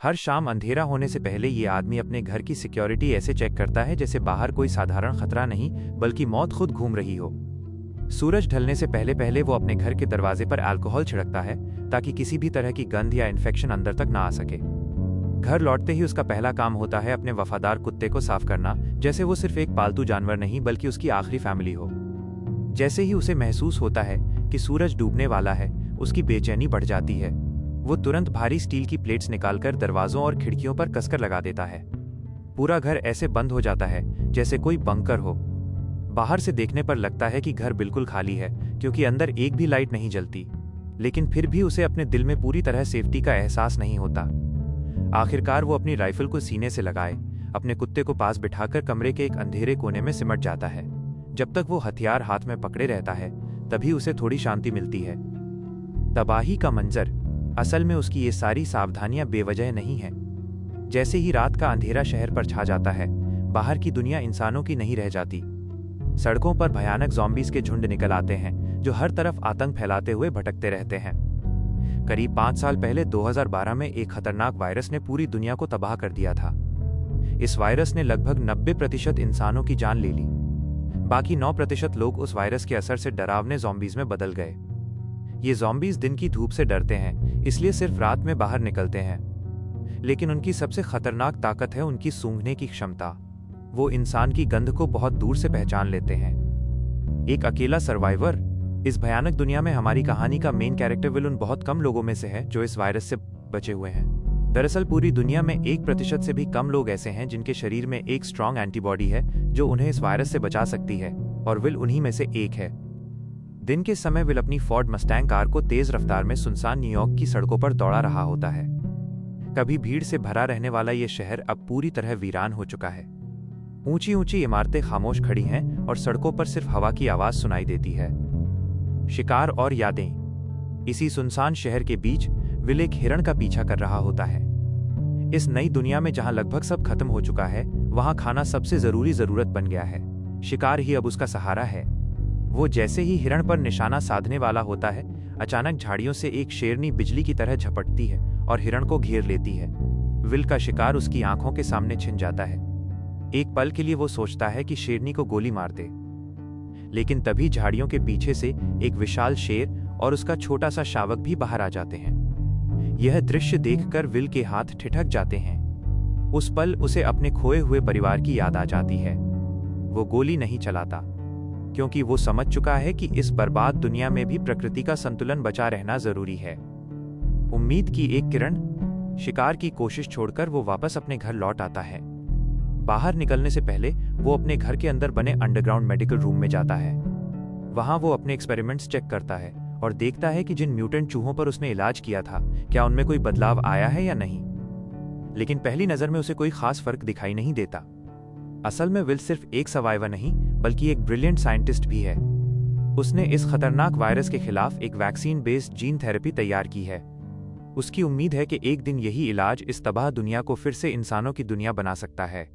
हर शाम अंधेरा होने से पहले ये आदमी अपने घर की सिक्योरिटी ऐसे चेक करता है जैसे बाहर कोई साधारण खतरा नहीं बल्कि मौत खुद घूम रही हो। सूरज ढलने से पहले पहले वो अपने घर के दरवाजे पर अल्कोहल छिड़कता है ताकि किसी भी तरह की गंध या इन्फेक्शन अंदर तक ना आ सके। घर लौटते ही उसका पहला काम होता है अपने वफादार कुत्ते को साफ करना, जैसे वो सिर्फ एक पालतू जानवर नहीं बल्कि उसकी आखिरी फैमिली हो। जैसे ही उसे महसूस होता है कि सूरज डूबने वाला है, उसकी बेचैनी बढ़ जाती है। वो तुरंत भारी स्टील की प्लेट्स निकालकर दरवाजों और खिड़कियों पर कसकर लगा देता है। पूरा घर ऐसे बंद हो जाता है जैसे कोई बंकर हो। बाहर से देखने पर लगता है कि घर बिल्कुल खाली है क्योंकि अंदर एक भी लाइट नहीं जलती, लेकिन फिर भी उसे अपने दिल में पूरी तरह सेफ्टी का एहसास नहीं होता। आखिरकार वो अपनी राइफल को सीने से लगाए, अपने कुत्ते को पास बिठाकर कमरे के एक अंधेरे कोने में सिमट जाता है। जब तक वो हथियार हाथ में पकड़े रहता है तभी उसे थोड़ी शांति मिलती है। तबाही का मंजर, असल में उसकी ये सारी सावधानियां बेवजह नहीं हैं। जैसे ही रात का अंधेरा शहर पर छा जाता है, बाहर की दुनिया इंसानों की नहीं रह जाती। सड़कों पर भयानक ज़ॉम्बीज़ के झुंड निकल आते हैं जो हर तरफ आतंक फैलाते हुए भटकते रहते हैं। करीब 5 साल पहले 2012 में एक खतरनाक वायरस ने पूरी दुनिया को तबाह कर दिया था। इस वायरस ने लगभग 90% इंसानों की जान ले ली। बाकी 9% लोग उस वायरस के असर से डरावने ज़ॉम्बीज़ में बदल गए। ये ज़ॉम्बीज़ दिन की धूप से डरते हैं, इसलिए सिर्फ रात में बाहर निकलते हैं। लेकिन उनकी सबसे खतरनाक ताकत है उनकी सूंघने की क्षमता। वो इंसान की गंध को बहुत दूर से पहचान लेते हैं। एक अकेला सर्वाइवर, इस भयानक दुनिया में हमारी कहानी का मेन कैरेक्टर विल उन बहुत कम लोगों में से है जो इस वायरस से बचे हुए हैं। दरअसल पूरी दुनिया में 1% से भी कम लोग ऐसे हैं जिनके शरीर में एक स्ट्रॉन्ग एंटीबॉडी है जो उन्हें इस वायरस से बचा सकती है, और विल उन्हीं में से एक है। दिन के समय विल अपनी फोर्ड मस्टैंग कार को तेज रफ्तार में सुनसान न्यूयॉर्क की सड़कों पर दौड़ा रहा होता है। कभी भीड़ से भरा रहने वाला ये शहर अब पूरी तरह वीरान हो चुका है। ऊंची ऊंची इमारतें खामोश खड़ी हैं और सड़कों पर सिर्फ हवा की आवाज सुनाई देती है। शिकार और यादें। इसी सुनसान शहर के बीच विल एक हिरण का पीछा कर रहा होता है। इस नई दुनिया में जहां लगभग सब खत्म हो चुका है, वहां खाना सबसे जरूरी जरूरत बन गया है। शिकार ही अब उसका सहारा है। वो जैसे ही हिरण पर निशाना साधने वाला होता है, अचानक झाड़ियों से एक शेरनी बिजली की तरह झपटती है और हिरण को घेर लेती है। विल का शिकार उसकी आंखों के सामने छिन जाता है। एक पल के लिए वो सोचता है कि शेरनी को गोली मार दे, लेकिन तभी झाड़ियों के पीछे से एक विशाल शेर और उसका छोटा सा शावक भी बाहर आ जाते हैं। यह दृश्य देखकर विल के हाथ ठिठक जाते हैं। उस पल उसे अपने खोए हुए परिवार की याद आ जाती है। वो गोली नहीं चलाता क्योंकि वो समझ चुका है कि इस बर्बाद दुनिया में भी प्रकृति का संतुलन बचा रहना जरूरी है। उम्मीद की एक किरण। शिकार की कोशिश छोड़कर वो वापस अपने घर लौट आता है। बाहर निकलने से पहले वो अपने घर के अंदर बने अंडरग्राउंड मेडिकल रूम में जाता है। वहां वो अपने एक्सपेरिमेंट्स चेक करता है और देखता है कि जिन म्यूटेंट चूहों पर उसने इलाज किया था, क्या उनमें कोई बदलाव आया है या नहीं। लेकिन पहली नजर में उसे कोई खास फर्क दिखाई नहीं देता। असल में विल सिर्फ एक सर्वाइवर नहीं बल्कि एक ब्रिलियंट साइंटिस्ट भी है। उसने इस खतरनाक वायरस के खिलाफ एक वैक्सीन बेस्ड जीन थेरेपी तैयार की है। उसकी उम्मीद है कि एक दिन यही इलाज इस तबाह दुनिया को फिर से इंसानों की दुनिया बना सकता है।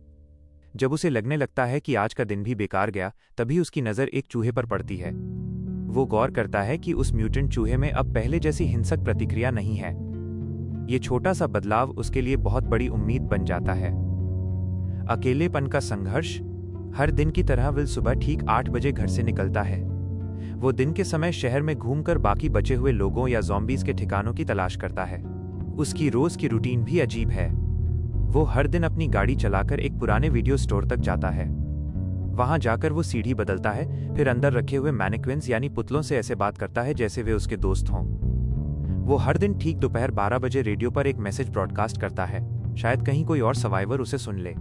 जब उसे लगने लगता है कि आज का दिन भी बेकार गया, तभी उसकी नज़र एक चूहे पर पड़ती है। वो गौर करता है कि उस म्यूटेंट चूहे में अब पहले जैसी हिंसक प्रतिक्रिया नहीं है। ये छोटा सा बदलाव उसके लिए बहुत बड़ी उम्मीद बन जाता है। अकेलेपन का संघर्ष। हर दिन की तरह विल सुबह ठीक 8 बजे घर से निकलता है। वो दिन के समय शहर में घूमकर बाकी बचे हुए लोगों या ज़ॉम्बीज़ के ठिकानों की तलाश करता है। उसकी रोज की रूटीन भी अजीब है। वो हर दिन अपनी गाड़ी चलाकर एक पुराने वीडियो स्टोर तक जाता है। वहां जाकर वो सीडी बदलता है, फिर अंदर रखे हुए मैनिक्विन्स यानी पुतलों से ऐसे बात करता है जैसे वे उसके दोस्त हों। वो हर दिन ठीक दोपहर 12 बजे रेडियो पर एक मैसेज ब्रॉडकास्ट करता है, शायद कहीं कोई और सर्वाइवर उसे सुन ले।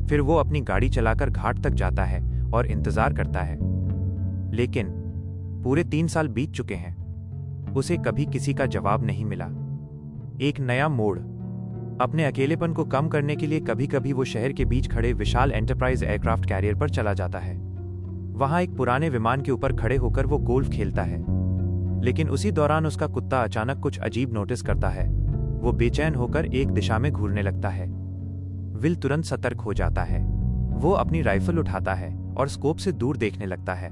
फिर वो अपनी गाड़ी चलाकर घाट तक जाता है और इंतजार करता है। लेकिन पूरे 3 साल बीत चुके हैं। उसे कभी किसी का जवाब नहीं मिला। एक नया मोड़। अपने अकेलेपन को कम करने के लिए कभी कभी वो शहर के बीच खड़े विशाल एंटरप्राइज एयरक्राफ्ट कैरियर पर चला जाता है। वहां एक पुराने विमान के ऊपर खड़े होकर वो गोल्फ खेलता है। लेकिन उसी दौरान उसका कुत्ता अचानक कुछ अजीब नोटिस करता है। वो बेचैन होकर एक दिशा में घूरने लगता है। विल तुरंत सतर्क हो जाता है। वो अपनी राइफल उठाता है और स्कोप से दूर देखने लगता है।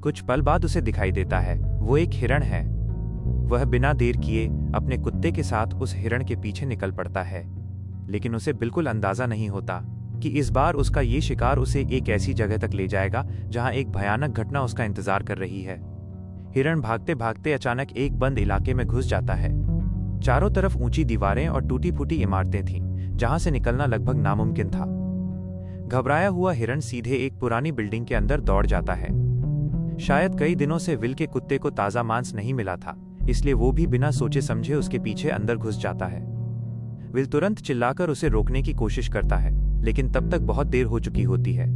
कुछ पल बाद उसे दिखाई देता है वो एक हिरण है। वह बिना देर किए अपने कुत्ते के साथ उस हिरण के पीछे निकल पड़ता है, लेकिन उसे बिल्कुल अंदाजा नहीं होता कि इस बार उसका ये शिकार उसे एक ऐसी जगह तक ले जाएगा जहां एक भयानक घटना उसका इंतजार कर रही है। हिरण भागते भागते अचानक एक बंद इलाके में घुस जाता है। चारों तरफ ऊंची दीवारें और टूटी फूटी इमारतें थीं, जहां से निकलना लगभग नामुमकिन था। घबराया हुआ हिरण सीधे एक पुरानी बिल्डिंग के अंदर दौड़ जाता है। शायद कई दिनों से विल के कुत्ते को ताज़ा मांस नहीं मिला था, इसलिए वो भी बिना सोचे समझे उसके पीछे अंदर घुस जाता है। विल तुरंत चिल्लाकर उसे रोकने की कोशिश करता है, लेकिन तब तक बहुत देर हो चुकी होती है।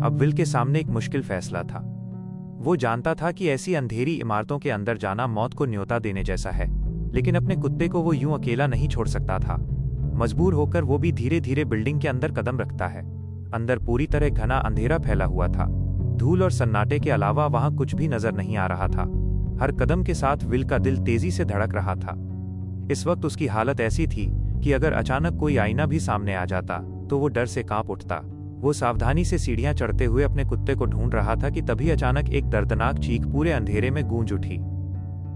अब विल के सामने एक मुश्किल फैसला था। वो जानता था कि ऐसी अंधेरी इमारतों के अंदर जाना मौत को न्योता देने जैसा है, लेकिन अपने कुत्ते को वो यूं अकेला नहीं छोड़ सकता था। मजबूर होकर वो भी धीरे धीरे बिल्डिंग के अंदर कदम रखता है। अंदर पूरी तरह घना अंधेरा फैला हुआ था। धूल और सन्नाटे के अलावा वहां कुछ भी नजर नहीं आ रहा था। हर कदम के साथ विल का दिल तेजी से धड़क रहा था। इस वक्त उसकी हालत ऐसी थी कि अगर अचानक कोई आईना भी सामने आ जाता तो वो डर से कांप उठता। वो सावधानी से सीढ़ियां चढ़ते हुए अपने कुत्ते को ढूंढ रहा था कि तभी अचानक एक दर्दनाक चीख पूरे अंधेरे में गूंज उठी।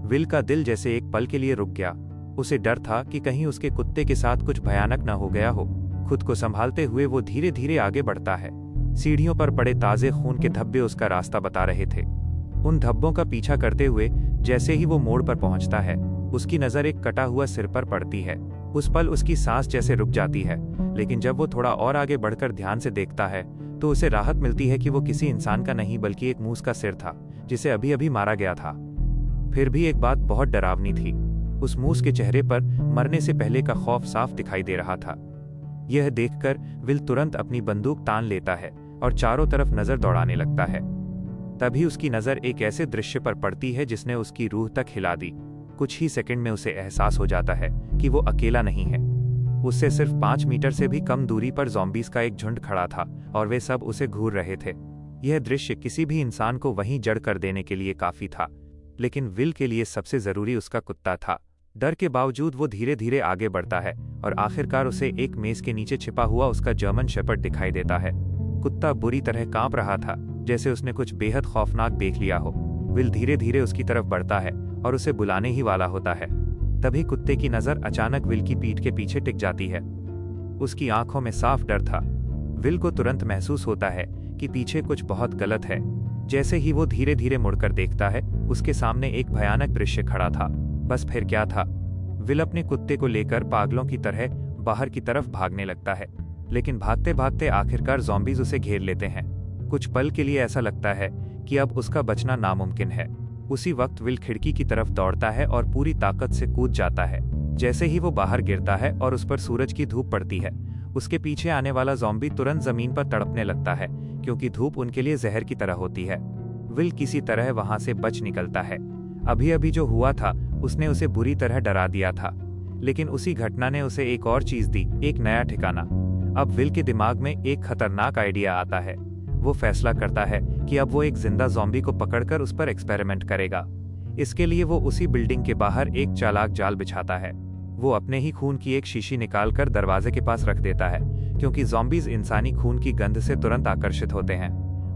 विल का दिल जैसे एक पल के लिए रुक गया। उसे डर था कि कहीं उसके कुत्ते के साथ कुछ भयानक न हो गया हो। खुद को संभालते हुए वो धीरे धीरे आगे बढ़ता है। सीढ़ियों पर पड़े ताजे खून के धब्बे उसका रास्ता बता रहे थे। उन धब्बों का पीछा करते हुए जैसे ही वो मोड़ पर पहुंचता है, उसकी नजर एक कटा हुआ सिर पर पड़ती है। उस पल उसकी सांस जैसे रुक जाती है, लेकिन जब वो थोड़ा और आगे बढ़कर ध्यान से देखता है तो उसे राहत मिलती है कि वो किसी इंसान का नहीं बल्कि एक मूस का सिर था, जिसे अभी अभी मारा गया था। फिर भी एक बात बहुत डरावनी थी। उस मूस के चेहरे पर मरने से पहले का खौफ साफ दिखाई दे रहा था। यह देखकर विल तुरंत अपनी बंदूक तान लेता है और चारों तरफ नजर दौड़ाने लगता है। तभी उसकी नजर एक ऐसे दृश्य पर पड़ती है जिसने उसकी रूह तक हिला दी। कुछ ही सेकंड में उसे एहसास हो जाता है कि वो अकेला नहीं है। उससे सिर्फ 5 मीटर से भी कम दूरी पर ज़ॉम्बीज़ का एक झुंड खड़ा था और वे सब उसे घूर रहे थे। यह दृश्य किसी भी इंसान को वहीं जड़ कर देने के लिए काफी था, लेकिन विल के लिए सबसे जरूरी उसका कुत्ता था। डर के बावजूद वो धीरे धीरे आगे बढ़ता है और आखिरकार उसे एक मेज के नीचे छिपा हुआ उसका जर्मन शेपर्ड दिखाई देता है। कुत्ता बुरी तरह कांप रहा था, जैसे उसने कुछ बेहद खौफनाक देख लिया हो। विल धीरे धीरे उसकी तरफ बढ़ता है और उसे बुलाने ही वाला होता है। तभी कुत्ते की नजर अचानक विल की पीठ के पीछे टिक जाती है। उसकी आंखों में साफ डर था। विल को तुरंत महसूस होता है कि पीछे कुछ बहुत गलत है। जैसे ही वो धीरे धीरे मुड़कर देखता है, उसके सामने एक भयानक दृश्य खड़ा था। बस फिर क्या था? विल अपने कुत्ते को लेकर पागलों की तरह बाहर की तरफ भागने लगता है, लेकिन भागते भागते आखिरकार ज़ॉम्बीज़ उसे घेर लेते हैं। कुछ पल के लिए ऐसा लगता है कि अब उसका बचना नामुमकिन है। उसी वक्त विल खिड़की की तरफ दौड़ता है और पूरी ताकत से कूद जाता है। जैसे ही वो बाहर गिरता है और उस पर सूरज की धूप पड़ती है, उसके पीछे आने वाला ज़ॉम्बी तुरंत जमीन पर तड़पने लगता है, क्योंकि धूप उनके लिए जहर की तरह होती है। विल किसी तरह वहां से बच निकलता है। अभी अभी जो हुआ था उसने उसे बुरी तरह डरा दिया था, लेकिन उसी घटना ने उसे एक और चीज दी, एक नया ठिकाना। अब विल के दिमाग में एक खतरनाक आइडिया आता है। वो फैसला करता है कि अब वो एक जिंदा ज़ॉम्बी को पकड़कर उस पर एक्सपेरिमेंट करेगा। इसके लिए वो उसी बिल्डिंग के बाहर एक चालाक जाल बिछाता है। वो अपने ही खून की एक शीशी निकालकर दरवाजे के पास रख देता है, क्योंकि ज़ॉम्बीज़ इंसानी खून की गंध से तुरंत आकर्षित होते हैं।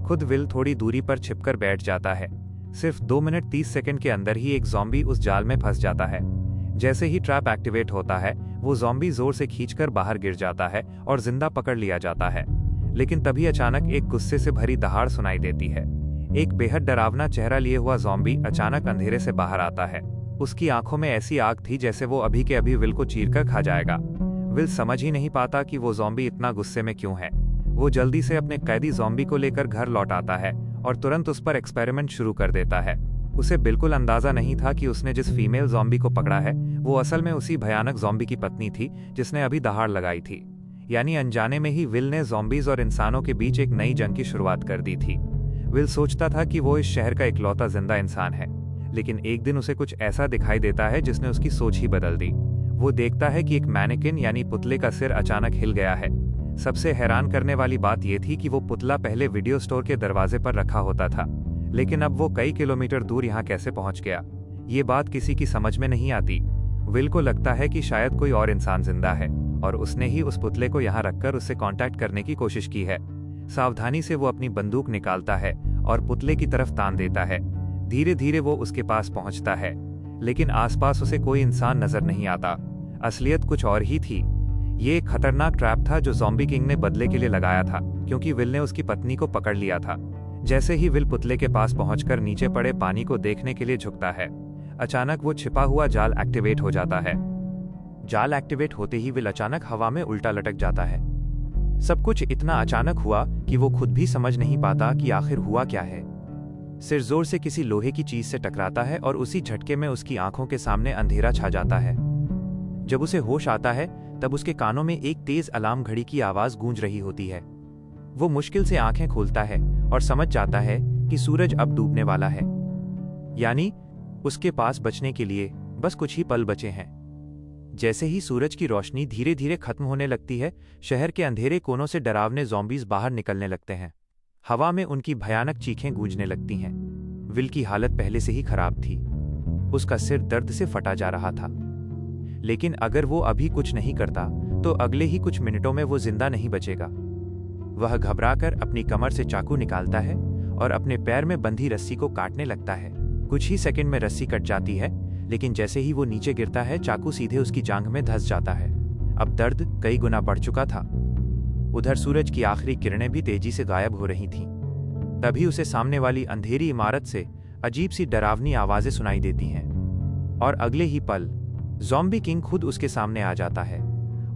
खुद विल थोड़ी दूरी पर छिपकर बैठ जाता है। सिर्फ 2 मिनट 30 सेकंड के अंदर ही एक ज़ॉम्बी उस जाल में फंस जाता है। जैसे ही ट्रैप एक्टिवेट होता है, वो ज़ॉम्बी जोर से खींचकर बाहर गिर जाता है और जिंदा पकड़ लिया जाता है। लेकिन तभी अचानक एक गुस्से से भरी दहाड़ सुनाई देती है। एक बेहद डरावना चेहरा लिए हुआ ज़ॉम्बी अचानक अंधेरे से बाहर आता है। उसकी आंखों में ऐसी आग थी जैसे वो अभी के अभी विल को चीरकर खा जाएगा। विल समझ ही नहीं पाता कि वो ज़ॉम्बी इतना गुस्से में क्यों है। वो जल्दी से अपने कैदी ज़ॉम्बी को लेकर घर लौट आता है और तुरंत उस पर एक्सपेरिमेंट शुरू कर देता है। उसे बिल्कुल अंदाजा नहीं था कि उसने जिस फीमेल ज़ॉम्बी को पकड़ा है वो असल में उसी भयानक ज़ॉम्बी की पत्नी थी जिसने अभी दहाड़ लगाई थी। यानी अनजाने में ही विल ने ज़ॉम्बीज़ और इंसानों के बीच एक नई जंग की शुरुआत कर दी थी। विल सोचता था कि वो इस शहर का इकलौता जिंदा इंसान है, लेकिन एक दिन उसे कुछ ऐसा दिखाई देता है जिसने उसकी सोच ही बदल दी। वो देखता है कि एक मैनेकिन यानी पुतले का सिर अचानक हिल गया है। सबसे हैरान करने वाली बात यह थी कि वो पुतला पहले वीडियो स्टोर के दरवाजे पर रखा होता था, लेकिन अब वो कई किलोमीटर दूर यहाँ कैसे पहुंच गया, ये बात किसी की समझ में नहीं आती। विल को लगता है कि शायद कोई और इंसान जिंदा है और उसने ही उस पुतले को यहाँ रखकर उससे कांटेक्ट करने की कोशिश की है। सावधानी से वो अपनी बंदूक निकालता है और पुतले की तरफ तान देता है। धीरे धीरे वो उसके पास पहुंचता है, लेकिन आसपास उसे कोई इंसान नजर नहीं आता। असलियत कुछ और ही थी। ये एक खतरनाक ट्रैप था जो ज़ॉम्बी किंग ने बदले के लिए लगाया था, क्योंकि विल ने उसकी पत्नी को पकड़ लिया था। जैसे ही विल पुतले के पास पहुंचकर नीचे पड़े पानी को देखने के लिए झुकता है, अचानक वो छिपा हुआ जाल एक्टिवेट हो जाता है। जाल एक्टिवेट होते ही विल अचानक हवा में उल्टा लटक जाता है। सब कुछ इतना अचानक हुआ कि वो खुद भी समझ नहीं पाता कि आखिर हुआ क्या है। सिर जोर से किसी लोहे की चीज से टकराता है और उसी झटके में उसकी आंखों के सामने अंधेरा छा जाता है। जब उसे होश आता है तब उसके कानों में एक तेज अलार्म घड़ी की आवाज गूंज रही होती है। वो मुश्किल से आंखें खोलता है और समझ जाता है कि सूरज अब डूबने वाला है, यानी उसके पास बचने के लिए बस कुछ ही पल बचे हैं। जैसे ही सूरज की रोशनी धीरे धीरे खत्म होने लगती है, शहर के अंधेरे कोनों से डरावने ज़ॉम्बीज़ बाहर निकलने लगते हैं। हवा में उनकी भयानक चीखें गूंजने लगती हैं। विल की हालत पहले से ही खराब थी। उसका सिर दर्द से फटा जा रहा था, लेकिन अगर वो अभी कुछ नहीं करता तो अगले ही कुछ मिनटों में वो जिंदा नहीं बचेगा। वह घबराकर अपनी कमर से चाकू निकालता है और अपने पैर में बंधी रस्सी को काटने लगता है। कुछ ही सेकंड में रस्सी कट जाती है, लेकिन जैसे ही वो नीचे गिरता है, चाकू सीधे उसकी जांघ में धंस जाता है। अब दर्द कई गुना बढ़ चुका था। उधर सूरज की आखिरी किरणें भी तेजी से गायब हो रही थीं। तभी उसे सामने वाली अंधेरी इमारत से अजीब सी डरावनी आवाजें सुनाई देती हैं, और अगले ही पल ज़ॉम्बी किंग खुद उसके सामने आ जाता है।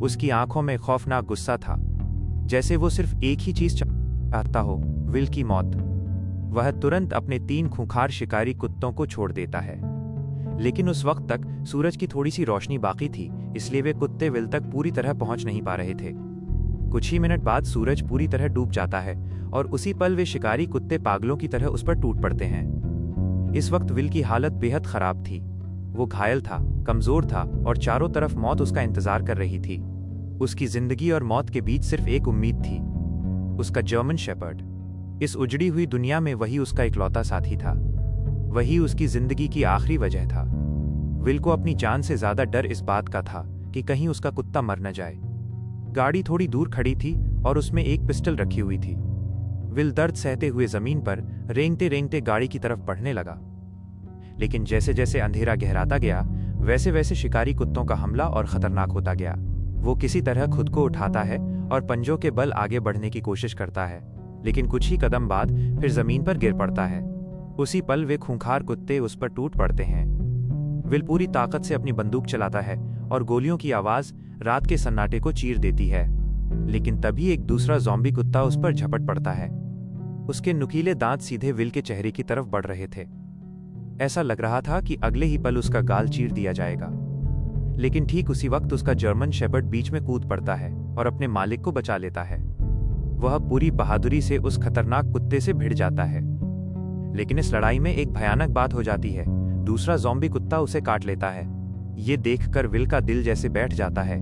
उसकी आंखों में खौफनाक गुस्सा था, जैसे वो सिर्फ एक ही चीज चाहता हो, विल की मौत। वह तुरंत अपने 3 खूंखार शिकारी कुत्तों को छोड़ देता है, लेकिन उस वक्त तक सूरज की थोड़ी सी रोशनी बाकी थी, इसलिए वे कुत्ते विल तक पूरी तरह पहुंच नहीं पा रहे थे। कुछ ही मिनट बाद सूरज पूरी तरह डूब जाता है और उसी पल वे शिकारी कुत्ते पागलों की तरह उस पर टूट पड़ते हैं। इस वक्त विल की हालत बेहद खराब थी। वो घायल था, कमजोर था और चारों तरफ मौत उसका इंतजार कर रही थी। उसकी जिंदगी और मौत के बीच सिर्फ एक उम्मीद थी, उसका जर्मन शेपर्ड। इस उजड़ी हुई दुनिया में वही उसका इकलौता साथी था, वही उसकी जिंदगी की आखिरी वजह था। विल को अपनी जान से ज्यादा डर इस बात का था कि कहीं उसका कुत्ता मर न जाए। गाड़ी थोड़ी दूर खड़ी थी और उसमें एक पिस्टल रखी हुई थी। विल दर्द सहते हुए जमीन पर रेंगते रेंगते गाड़ी की तरफ बढ़ने लगा, लेकिन जैसे जैसे अंधेरा गहराता गया, वैसे वैसे शिकारी कुत्तों का हमला और खतरनाक होता गया। वो किसी तरह खुद को उठाता है और पंजों के बल आगे बढ़ने की कोशिश करता है, लेकिन कुछ ही कदम बाद फिर जमीन पर गिर पड़ता है। उसी पल वे खूंखार कुत्ते उस पर टूट पड़ते हैं। विल पूरी ताकत से अपनी बंदूक चलाता है और गोलियों की आवाज रात के सन्नाटे को चीर देती है, लेकिन तभी एक दूसरा ज़ॉम्बी कुत्ता उस पर झपट पड़ता है। उसके नुकीले दांत सीधे विल के चेहरे की तरफ बढ़ रहे थे। ऐसा लग रहा था कि अगले ही पल उसका गाल चीर दिया जाएगा, लेकिन ठीक उसी वक्त उसका जर्मन शेपर्ड बीच में कूद पड़ता है और अपने मालिक को बचा लेता है। वह पूरी बहादुरी से उस खतरनाक कुत्ते से भिड़ जाता है, लेकिन इस लड़ाई में एक भयानक बात हो जाती है। दूसरा ज़ॉम्बी कुत्ता उसे काट लेता है। ये देखकर विल का दिल जैसे बैठ जाता है,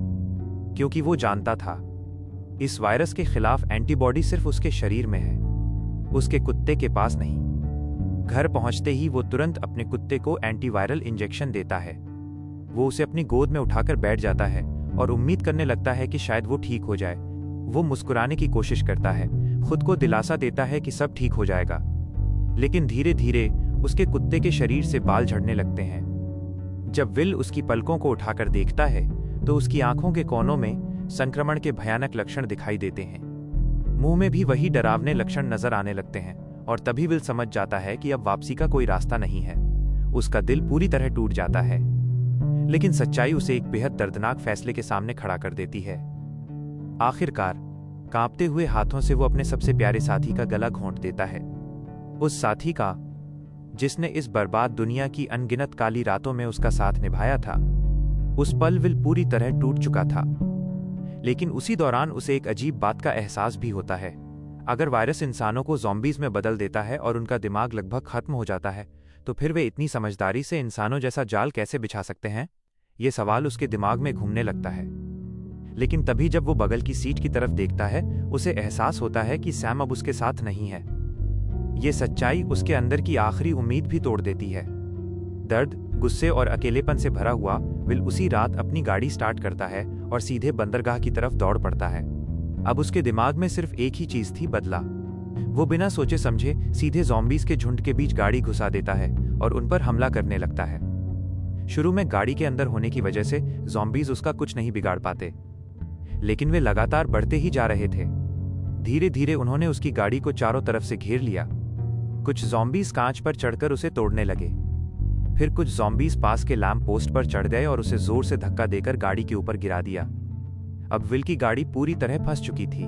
क्योंकि वो जानता था इस वायरस के खिलाफ एंटीबॉडी सिर्फ उसके शरीर में है, उसके कुत्ते के पास नहीं। घर पहुंचते ही वो तुरंत अपने कुत्ते को एंटीवायरल इंजेक्शन देता है। वो उसे अपनी गोद में उठाकर बैठ जाता है और उम्मीद करने लगता है कि शायद वो ठीक हो जाए। वो मुस्कुराने की कोशिश करता है, खुद को दिलासा देता है कि सब ठीक हो जाएगा, लेकिन धीरे धीरे उसके कुत्ते के शरीर से बाल झड़ने लगते हैं। जब विल उसकी पलकों को उठाकर देखता है तो उसकी आंखों के कोनों में संक्रमण के भयानक लक्षण दिखाई देते हैं। मुंह में भी वही डरावने लक्षण नजर आने लगते हैं, और तभी विल समझ जाता है कि अब वापसी का कोई रास्ता नहीं है। उसका दिल पूरी तरह टूट जाता है, लेकिन सच्चाई उसे एक बेहद दर्दनाक फैसले के सामने खड़ा कर देती है। आखिरकार कांपते हुए हाथों से वो अपने सबसे प्यारे साथी का गला घोंट देता है, उस साथी का जिसने इस बर्बाद दुनिया की अनगिनत काली रातों में उसका साथ निभाया था। उस पल विल पूरी तरह टूट चुका था, लेकिन उसी दौरान उसे एक अजीब बात का एहसास भी होता है। अगर वायरस इंसानों को ज़ॉम्बीज़ में बदल देता है और उनका दिमाग लगभग खत्म हो जाता है, तो फिर वे इतनी समझदारी से इंसानों जैसा जाल कैसे बिछा सकते हैं? ये सवाल उसके दिमाग में घूमने लगता है। लेकिन तभी जब वो बगल की सीट की तरफ देखता है, उसे एहसास होता है कि सैम अब उसके साथ नहीं है। ये सच्चाई उसके अंदर की आखिरी उम्मीद भी तोड़ देती है। दर्द, गुस्से और अकेलेपन से भरा हुआ विल उसी रात अपनी गाड़ी स्टार्ट करता है और सीधे बंदरगाह की तरफ दौड़ पड़ता है। अब उसके दिमाग में सिर्फ एक ही चीज थी, बदला। वो बिना सोचे समझे सीधे ज़ॉम्बीज़ के झुंड के बीच गाड़ी घुसा देता है और उन पर हमला करने लगता है। शुरू में गाड़ी के अंदर होने की वजह से ज़ॉम्बीज उसका कुछ नहीं बिगाड़ पाते, लेकिन वे लगातार बढ़ते ही जा रहे थे। धीरे धीरे उन्होंने उसकी गाड़ी को चारों तरफ से घेर लिया। कुछ ज़ॉम्बीज कांच पर चढ़कर उसे तोड़ने लगे। फिर कुछ ज़ॉम्बीज पास के लैंप पोस्ट पर चढ़ गए और उसे जोर से धक्का देकर गाड़ी के ऊपर गिरा दिया। अब विल की गाड़ी पूरी तरह फंस चुकी थी।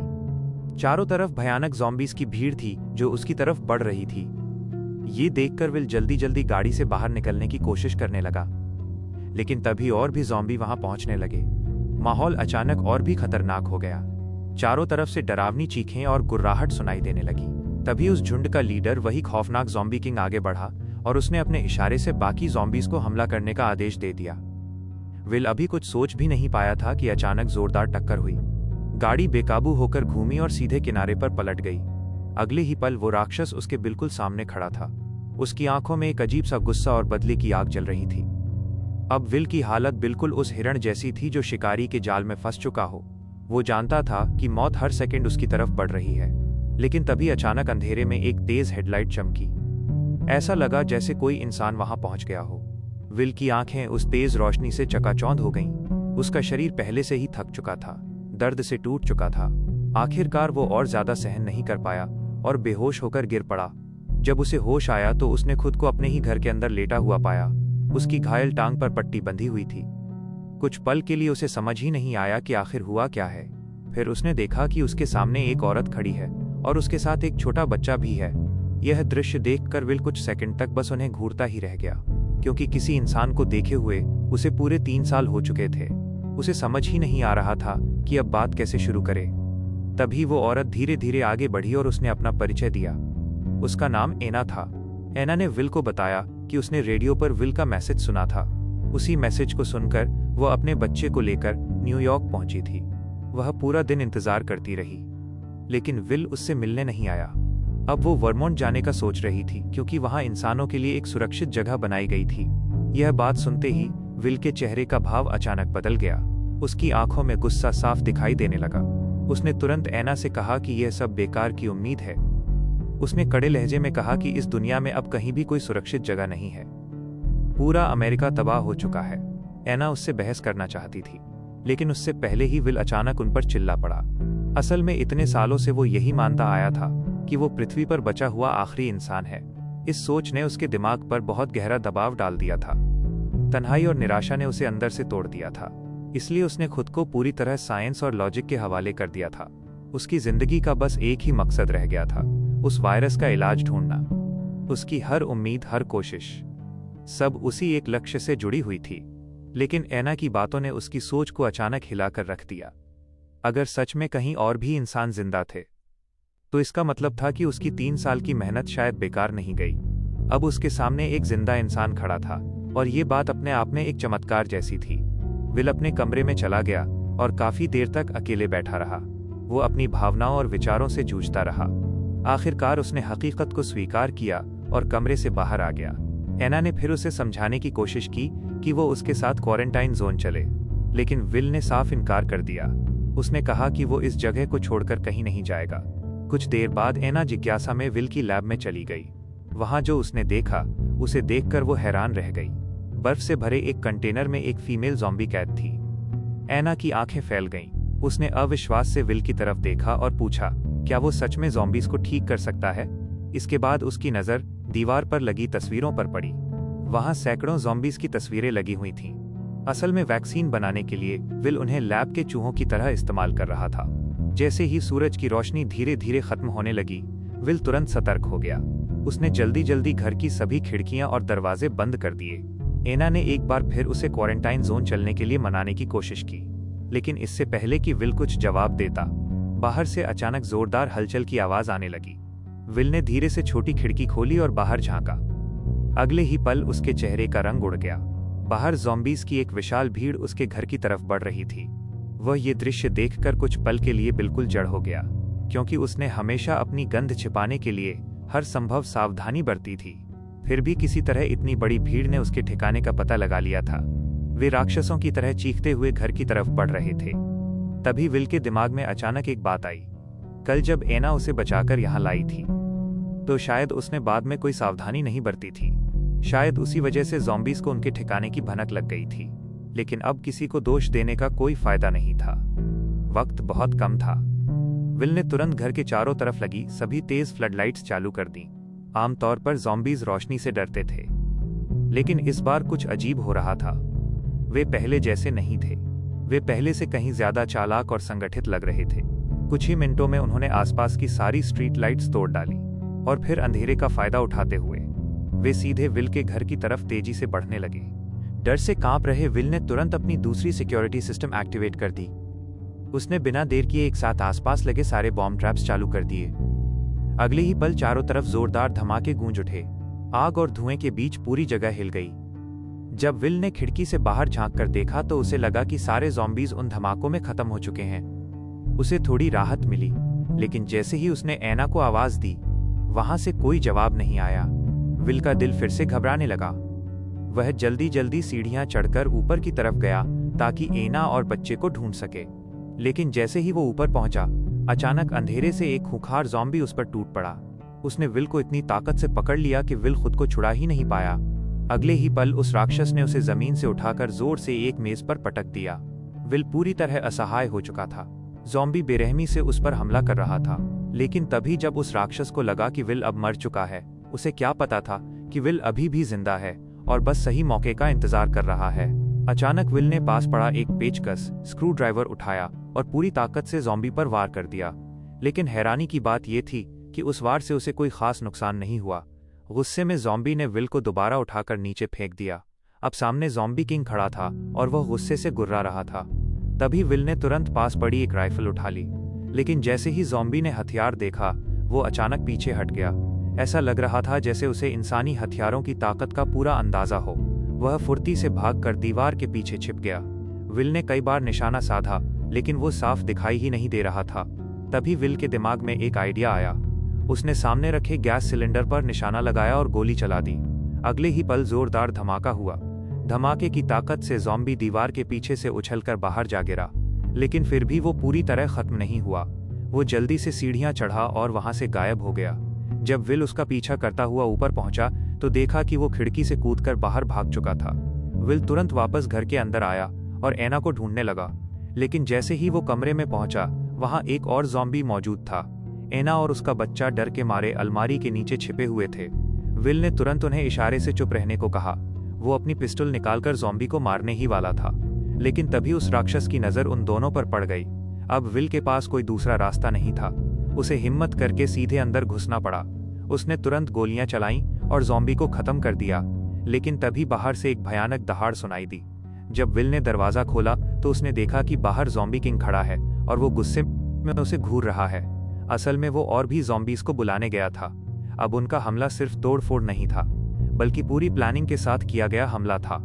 चारों तरफ भयानक ज़ॉम्बीज की भीड़ थी जो उसकी तरफ बढ़ रही थी। ये देखकर विल जल्दी जल्दी गाड़ी से बाहर निकलने की कोशिश करने लगा, लेकिन तभी और भी ज़ॉम्बी वहां पहुंचने लगे। माहौल अचानक और भी खतरनाक हो गया। चारों तरफ से डरावनी चीखें और गुर्राहट सुनाई देने लगी। तभी उस झुंड का लीडर, वही खौफनाक ज़ॉम्बी किंग, आगे बढ़ा और उसने अपने इशारे से बाकी ज़ॉम्बीज को हमला करने का आदेश दे दिया। विल अभी कुछ सोच भी नहीं पाया था कि अचानक जोरदार टक्कर हुई। गाड़ी बेकाबू होकर घूमी और सीधे किनारे पर पलट गई। अगले ही पल वो राक्षस उसके बिल्कुल सामने खड़ा था। उसकी आंखों में एक अजीब सा गुस्सा और बदले की आग जल रही थी। अब विल की हालत बिल्कुल उस हिरण जैसी थी जो शिकारी के जाल में फंस चुका हो। वो जानता था कि मौत हर सेकंड उसकी तरफ बढ़ रही है, लेकिन तभी अचानक अंधेरे में एक तेज हेडलाइट चमकी। ऐसा लगा जैसे कोई इंसान वहां पहुंच गया हो। विल की आंखें उस तेज रोशनी से चकाचौंध हो गईं। उसका शरीर पहले से ही थक चुका था, दर्द से टूट चुका था। आखिरकार वो और ज्यादा सहन नहीं कर पाया और बेहोश होकर गिर पड़ा। जब उसे होश आया तो उसने खुद को अपने ही घर के अंदर लेटा हुआ पाया। उसकी घायल टांग पर पट्टी बंधी हुई थी। कुछ पल के लिए उसे समझ ही नहीं आया कि आखिर हुआ क्या है। फिर उसने देखा कि उसके सामने एक औरत खड़ी है और उसके साथ एक छोटा बच्चा भी है। यह दृश्य देखकर विल कुछ सेकंड तक बस उन्हें घूरता ही रह गया, क्योंकि किसी इंसान को देखे हुए उसे पूरे 3 साल हो चुके थे। उसे समझ ही नहीं आ रहा था कि अब बात कैसे शुरू करे। तभी वो औरत धीरे धीरे आगे बढ़ी और उसने अपना परिचय दिया। उसका नाम एना था। एना ने विल को बताया कि उसने रेडियो पर विल का मैसेज सुना था। उसी मैसेज को सुनकर वो अपने बच्चे को लेकर न्यूयॉर्क पहुंची थी। वह पूरा दिन इंतजार करती रही, लेकिन विल उससे मिलने नहीं आया। अब वो वर्मोंट जाने का सोच रही थी, क्योंकि वहां इंसानों के लिए एक सुरक्षित जगह बनाई गई थी। यह बात सुनते ही विल के चेहरे का भाव अचानक बदल गया। उसकी आंखों में गुस्सा साफ दिखाई देने लगा। उसने तुरंत एना से कहा कि यह सब बेकार की उम्मीद है। उसने कड़े लहजे में कहा कि इस दुनिया में अब कहीं भी कोई सुरक्षित जगह नहीं है। पूरा अमेरिका तबाह हो चुका है। एना उससे बहस करना चाहती थी, लेकिन उससे पहले ही विल अचानक उन पर चिल्ला पड़ा। असल में इतने सालों से वो यही मानता आया था कि वो पृथ्वी पर बचा हुआ आखिरी इंसान है। इस सोच ने उसके दिमाग पर बहुत गहरा दबाव डाल दिया था। तन्हाई और निराशा ने उसे अंदर से तोड़ दिया था। इसलिए उसने खुद को पूरी तरह साइंस और लॉजिक के हवाले कर दिया था। उसकी जिंदगी का बस एक ही मकसद रह गया था, उस वायरस का इलाज ढूंढना। उसकी हर उम्मीद, हर कोशिश, सब उसी एक लक्ष्य से जुड़ी हुई थी। लेकिन एना की बातों ने उसकी सोच को अचानक हिलाकर रख दिया। अगर सच में कहीं और भी इंसान जिंदा थे, तो इसका मतलब था कि उसकी 3 साल की मेहनत शायद बेकार नहीं गई। अब उसके सामने एक जिंदा इंसान खड़ा था, और ये बात अपने आप में एक चमत्कार जैसी थी। विल अपने कमरे में चला गया और काफी देर तक अकेले बैठा रहा। वो अपनी भावनाओं और विचारों से जूझता रहा। आखिरकार उसने हकीकत को स्वीकार किया और कमरे से बाहर आ गया। एना ने फिर उसे समझाने की कोशिश की कि वो उसके साथ क्वारंटाइन जोन चले, लेकिन विल ने साफ इनकार कर दिया। उसने कहा कि वो इस जगह को छोड़कर कहीं नहीं जाएगा। कुछ देर बाद एना जिज्ञासा में विल की लैब में चली गई। वहां जो उसने देखा, उसे देखकर वो हैरान रह गई। बर्फ से भरे एक कंटेनर में एक फीमेल ज़ॉम्बी कैद थी। एना की आंखें फैल गईं। उसने अविश्वास से विल की तरफ देखा और पूछा, क्या वो सच में ज़ॉम्बीज को ठीक कर सकता है? इसके बाद उसकी नज़र दीवार पर लगी तस्वीरों पर पड़ी। वहां सैकड़ों ज़ॉम्बीज की तस्वीरें लगी हुई थीं। असल में वैक्सीन बनाने के लिए विल उन्हें लैब के चूहों की तरह इस्तेमाल कर रहा था। जैसे ही सूरज की रोशनी धीरे धीरे खत्म होने लगी, विल तुरंत सतर्क हो गया। उसने जल्दी जल्दी घर की सभी खिड़कियां और दरवाजे बंद कर दिए। एना ने एक बार फिर उसे क्वारंटाइन जोन चलने के लिए मनाने की कोशिश की, लेकिन इससे पहले कि विल कुछ जवाब देता, बाहर से अचानक जोरदार हलचल की आवाज आने लगी। विल ने धीरे से छोटी खिड़की खोली और बाहर झांका। अगले ही पल उसके चेहरे का रंग उड़ गया। बाहर ज़ॉम्बीज की एक विशाल भीड़ उसके घर की तरफ बढ़ रही थी। वह ये दृश्य देखकर कुछ पल के लिए बिल्कुल जड़ हो गया, क्योंकि उसने हमेशा अपनी गंध छिपाने के लिए हर संभव सावधानी बरती थी। फिर भी किसी तरह इतनी बड़ी भीड़ ने उसके ठिकाने का पता लगा लिया था। वे राक्षसों की तरह चीखते हुए घर की तरफ बढ़ रहे थे। तभी विल के दिमाग में अचानक एक बात आई। कल जब एना उसे बचाकर यहाँ लाई थी, तो शायद उसने बाद में कोई सावधानी नहीं बरती थी। शायद उसी वजह से ज़ॉम्बीज़ को उनके ठिकाने की भनक लग गई थी, लेकिन अब किसी को दोष देने का कोई फायदा नहीं था। वक्त बहुत कम था। विल ने तुरंत घर के चारों तरफ लगी सभी तेज फ्लडलाइट्स चालू कर दी। आमतौर पर ज़ॉम्बीज़ रोशनी से डरते थे, लेकिन इस बार कुछ अजीब हो रहा था। वे पहले जैसे नहीं थे। वे पहले से कहीं ज्यादा चालाक और संगठित लग रहे थे। कुछ ही मिनटों में उन्होंने आसपास की सारी स्ट्रीट लाइट्स तोड़ डाली और फिर अंधेरे का फायदा उठाते हुए वे सीधे विल के घर की तरफ तेजी से बढ़ने लगे। डर से कांप रहे विल ने तुरंत अपनी दूसरी सिक्योरिटी सिस्टम एक्टिवेट कर दी। उसने बिना देर किए एक साथ आसपास लगे सारे बॉम्ब ट्रैप्स चालू कर दिए। अगले ही पल चारों तरफ जोरदार धमाके गूंज उठे। आग और धुएं के बीच पूरी जगह हिल गई। जब विल ने खिड़की से बाहर झांककर देखा तो उसे लगा कि सारे ज़ॉम्बीज़ उन धमाकों में खत्म हो चुके हैं। उसे थोड़ी राहत मिली, लेकिन जैसे ही उसने ऐना को आवाज दी, वहां से कोई जवाब नहीं आया। विल का दिल फिर से घबराने लगा। वह जल्दी जल्दी सीढ़ियां चढ़कर ऊपर की तरफ गया ताकि ऐना और बच्चे को ढूंढ सके। लेकिन जैसे ही वो ऊपर पहुंचा, अचानक अंधेरे से एक खूंखार ज़ॉम्बी उस पर टूट पड़ा। उसने विल को इतनी ताकत से पकड़ लिया कि विल खुद को छुड़ा ही नहीं पाया। अगले ही पल उस राक्षस ने उसे जमीन से उठाकर जोर से एक मेज पर पटक दिया। विल पूरी तरह असहाय हो चुका था। ज़ॉम्बी बेरहमी से उस पर हमला कर रहा था, लेकिन तभी जब उस राक्षस को लगा कि विल अब मर चुका है, उसे क्या पता था कि विल अभी भी जिंदा है और बस सही मौके का इंतजार कर रहा है। अचानक विल ने पास पड़ा एक पेचकस स्क्रू ड्राइवर उठाया और पूरी ताकत से ज़ॉम्बी पर वार कर दिया। लेकिन हैरानी की बात यह थी कि उस वार से उसे कोई खास नुकसान नहीं हुआ। गुस्से में ज़ॉम्बी ने विल को दोबारा उठाकर नीचे फेंक दिया। अब सामने ज़ॉम्बी किंग खड़ा था और वह गुस्से से गुर्रा रहा था। तभी विल ने तुरंत पास पड़ी एक राइफल उठा ली, लेकिन जैसे ही ज़ॉम्बी ने हथियार देखा, वो अचानक पीछे हट गया। ऐसा लग रहा था जैसे उसे इंसानी हथियारों की ताकत का पूरा अंदाजा हो। वह फुर्ती से भागकर दीवार के पीछे छिप गया। विल ने कई बार निशाना साधा, लेकिन वो साफ दिखाई ही नहीं दे रहा था। तभी विल के दिमाग में एक आइडिया आया। उसने सामने रखे गैस सिलेंडर पर निशाना लगाया और गोली चला दी। अगले ही पल जोरदार धमाका हुआ। धमाके की ताकत से ज़ॉम्बी दीवार के पीछे से उछलकर बाहर जा गिरा, लेकिन फिर भी वो पूरी तरह खत्म नहीं हुआ। वो जल्दी से सीढ़ियां चढ़ा और वहां से गायब हो गया। जब विल उसका पीछा करता हुआ ऊपर पहुंचा तो देखा कि वो खिड़की से कूदकर बाहर भाग चुका था। विल तुरंत वापस घर के अंदर आया और ऐना को ढूंढने लगा, लेकिन जैसे ही वो कमरे में पहुंचा, वहां एक और ज़ॉम्बी मौजूद था। ऐना और उसका बच्चा डर के मारे अलमारी के नीचे छिपे हुए थे। विल ने तुरंत उन्हें इशारे से चुप रहने को कहा। वो अपनी पिस्टल निकालकर ज़ॉम्बी को मारने ही वाला था, लेकिन तभी उस राक्षस की नज़र उन दोनों पर पड़ गई। अब विल के पास कोई दूसरा रास्ता नहीं था। उसे हिम्मत करके सीधे अंदर घुसना पड़ा। उसने तुरंत गोलियां चलाईं और ज़ॉम्बी को खत्म कर दिया, लेकिन तभी बाहर से एक भयानक दहाड़ सुनाई दी। जब विल ने दरवाज़ा खोला तो उसने देखा कि बाहर ज़ॉम्बी किंग खड़ा है और वो गुस्से में उसे घूर रहा है। असल में वो और भी ज़ॉम्बीज़ को बुलाने गया था। अब उनका हमला सिर्फ तोड़-फोड़ नहीं था, बल्कि पूरी प्लानिंग के साथ किया गया हमला था।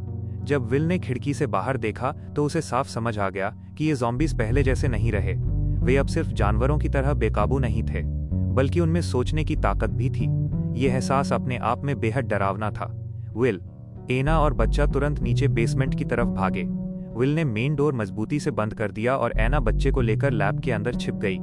जब विल ने खिड़की से बाहर देखा तो उसे साफ समझ आ गया कि ये ज़ॉम्बीज़ पहले जैसे नहीं रहे। वे अब सिर्फ जानवरों की तरह बेकाबू नहीं थे, बल्कि उनमें सोचने की ताकत भी थी। ये एहसास अपने आप में बेहद डरावना था। विल, ऐना और बच्चा तुरंत नीचे बेसमेंट की तरफ भागे। विल ने मेन डोर मजबूती से बंद कर दिया और ऐना बच्चे को लेकर लैब के अंदर छिप गई।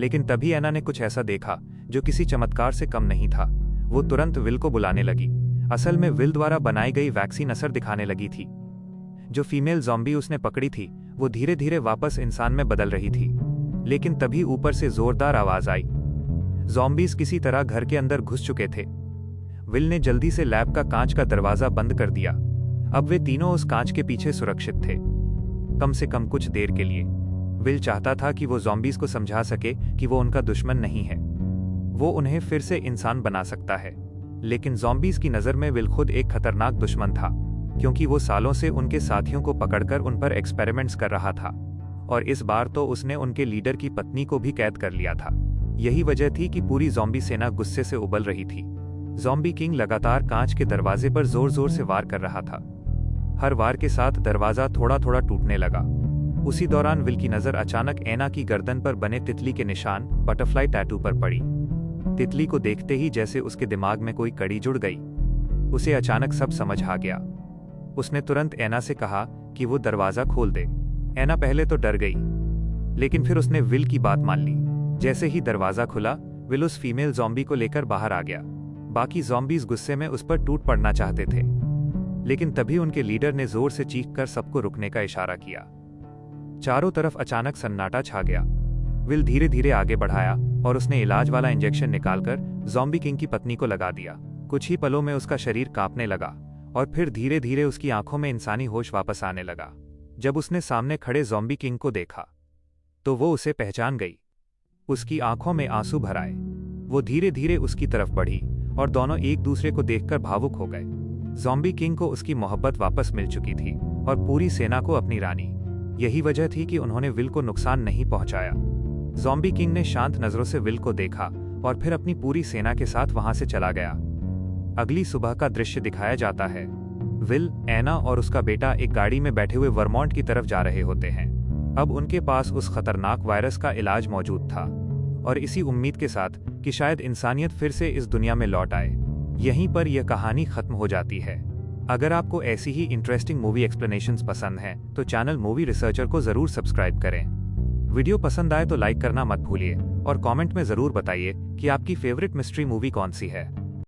लेकिन तभी ऐना ने कुछ ऐसा देखा जो किसी चमत्कार से कम नहीं था। वो तुरंत विल को बुलाने लगी। असल में विल द्वारा बनाई गई वैक्सीन असर दिखाने लगी थी। जो फीमेल ज़ॉम्बी उसने पकड़ी थी, वो धीरे धीरे वापस इंसान में बदल रही थी। लेकिन तभी ऊपर से जोरदार आवाज आई। ज़ॉम्बीज़ किसी तरह घर के अंदर घुस चुके थे। विल ने जल्दी से लैब का कांच का दरवाजा बंद कर दिया। अब वे तीनों उस कांच के पीछे सुरक्षित थे, कम से कम कुछ देर के लिए। विल चाहता था कि वो ज़ॉम्बीज़ को समझा सके कि वो उनका दुश्मन नहीं है। वो उन्हें फिर से इंसान बना सकता है। लेकिन ज़ॉम्बीज़ की नज़र में विल खुद एक खतरनाक दुश्मन था, क्योंकि वो सालों से उनके साथियों को पकड़कर उन पर एक्सपेरिमेंट्स कर रहा था, और इस बार तो उसने उनके लीडर की पत्नी को भी कैद कर लिया था। यही वजह थी कि पूरी ज़ॉम्बी सेना गुस्से से उबल रही थी। ज़ॉम्बी किंग लगातार कांच के दरवाजे पर जोर जोर से वार कर रहा था। हर वार के साथ दरवाजा थोड़ा थोड़ा टूटने लगा। उसी दौरान विल की नज़र अचानक ऐना की गर्दन पर बने तितली के निशान, बटरफ्लाई टैटू पर पड़ी। तितली को देखते ही जैसे उसके दिमाग में कोई कड़ी जुड़ गई। उसे अचानक सब समझ आ गया। उसने तुरंत ऐना से कहा कि वो दरवाजा खोल दे। ऐना पहले तो डर गई, लेकिन फिर उसने विल की बात मान ली। जैसे ही दरवाजा खुला, विल उस फीमेल ज़ॉम्बी को लेकर बाहर आ गया। बाकी ज़ॉम्बीज़ गुस्से में उस पर टूट पड़ना चाहते थे, लेकिन तभी उनके लीडर ने जोर से चीखकर सबको रुकने का इशारा किया। चारों तरफ अचानक सन्नाटा छा गया। विल धीरे धीरे आगे बढ़ाया और उसने इलाज वाला इंजेक्शन निकालकर ज़ॉम्बी किंग की पत्नी को लगा दिया। कुछ ही पलों में उसका शरीर कांपने लगा और फिर धीरे धीरे उसकी आंखों में इंसानी होश वापस आने लगा। जब उसने सामने खड़े ज़ॉम्बी किंग को देखा तो वो उसे पहचान गई। उसकी आंखों में आंसू भर आए। वो धीरे धीरे उसकी तरफ बढ़ी और दोनों एक दूसरे को देखकर भावुक हो गए। ज़ॉम्बी किंग को उसकी मोहब्बत वापस मिल चुकी थी और पूरी सेना को अपनी रानी। यही वजह थी कि उन्होंने विल को नुकसान नहीं पहुंचाया। ज़ॉम्बी किंग ने शांत नजरों से विल को देखा और फिर अपनी पूरी सेना के साथ वहां से चला गया। अगली सुबह का दृश्य दिखाया जाता है। विल, एना और उसका बेटा एक गाड़ी में बैठे हुए वर्मोंट की तरफ जा रहे होते हैं। अब उनके पास उस खतरनाक वायरस का इलाज मौजूद था और इसी उम्मीद के साथ कि शायद इंसानियत फिर से इस दुनिया में लौट आए। यहीं पर यह कहानी खत्म हो जाती है। अगर आपको ऐसी ही इंटरेस्टिंग मूवी एक्सप्लेनेशंस पसंद हैं तो चैनल मूवी रिसर्चर को जरूर सब्सक्राइब करें। वीडियो पसंद आए तो लाइक करना मत भूलिए और कमेंट में जरूर बताइए कि आपकी फेवरेट मिस्ट्री मूवी कौन सी है।